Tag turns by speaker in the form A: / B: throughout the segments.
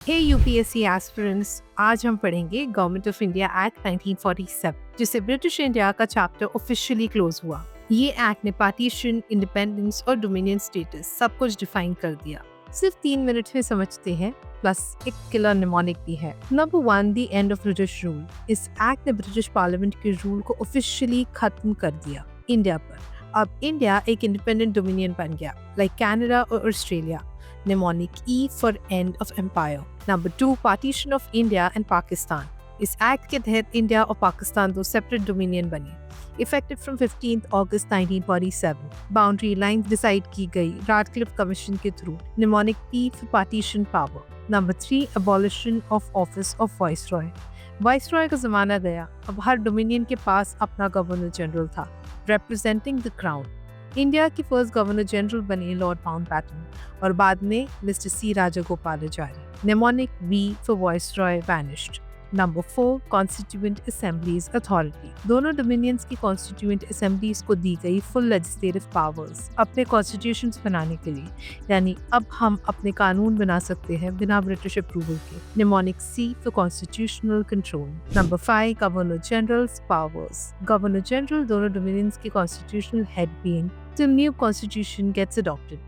A: हे UPSC aspirants, आज हम पढ़ेंगे गवर्नमेंट ऑफ इंडिया एक्ट 1947 जिससे ब्रिटिश इंडिया का चैप्टर ऑफिशियली क्लोज हुआ। ये एक्ट ने पार्टीशन, इंडिपेंडेंस और डोमिनियन स्टेटस सब कुछ डिफाइन कर दिया। सिर्फ 3 मिनट में समझते हैं, प्लस एक किलर निमोनिक भी है। Number 1, the end of British rule. इस एक्ट ने ब्रिटिश पार्लियामेंट के रूल को ऑफिशियली खत्म कर दिया इंडिया पर। अब इंडिया एक इंडिपेंडेंट डोमिनियन बन गया, लाइक कनाडा और Australia. Mnemonic E for end of empire. Number 2, partition of India and Pakistan. इस एक्ट के तहत इंडिया और पाकिस्तान दो सेपरेट डोमिनियन बने। Effective from 15 August 1947। Boundary line decide की गई राडक्लिफ कमीशन के through. Mnemonic P for partition power. Number 3, abolition of office of viceroy. Viceroy का जमाना गया, अब हर डोमिनियन के पास अपना गवर्नर जनरल था, representing the crown. इंडिया की फर्स्ट गवर्नर जनरल बने लॉर्ड माउंटबैटन और बाद में mister C Rajagopalachari. Mnemonic V for viceroy vanished. Number 4, constituent assemblies authority. दोनों डोमिनियंस की कॉन्स्टिट्यूएंट असेंबलीज को दी गई फुल लेजिस्लेटिव पावर्स अपने कॉन्स्टिट्यूशंस बनाने के लिए, यानी अब हम अपने कानून बना सकते हैं बिना ब्रिटिश अप्रूवल के। Mnemonic C for constitutional control. Number 5, governor generals powers. Governor general दोनों डोमिनियंस के constitutional head being till new constitution gets adopted,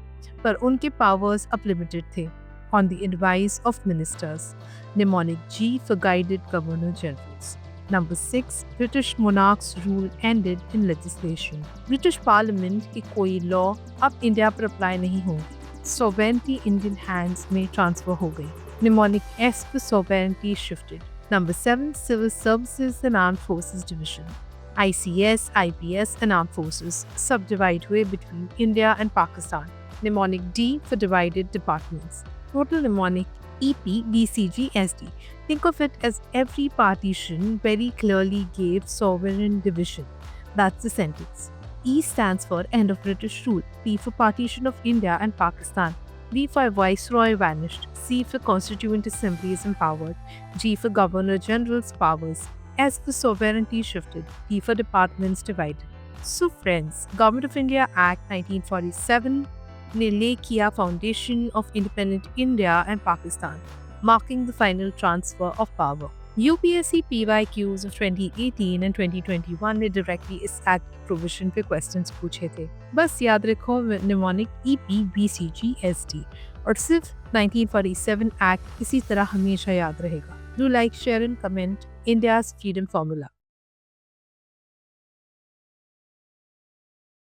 A: पर उनके powers अब limited थे on the advice of ministers. Mnemonic G for guided governor generals. Number 6, British monarch's rule ended in legislation. British Parliament की कोई law अब India पर apply नहीं होगी, sovereignty Indian hands में ट्रांसफर हो गई। Mnemonic S for sovereignty shifted. Number 7, Civil Services and Armed Forces Division. ICS, IPS and Armed Forces subdivide हुए between India and Pakistan. Mnemonic D for divided departments. Total mnemonic EP, BCG, SD. Think of it as every partition very clearly gave sovereign division. That's the sentence. E stands for end of British rule. P for partition of India and Pakistan. V for Viceroy vanished. C for Constituent Assemblies empowered. G for Governor General's powers. S for sovereignty shifted. T for departments divided. So friends, Government of India Act 1947 ने lay किया foundation of independent India and Pakistan, marking the final transfer of power. UPSC PYQs of 2018 and 2021 ने directly इस act provision पे questions पूछे थे। बस याद रखो mnemonic EP, BCG, SD और सिर्फ 1947 Act इसी तरह हमेशा याद रहेगा। Do like, share and comment India's freedom formula.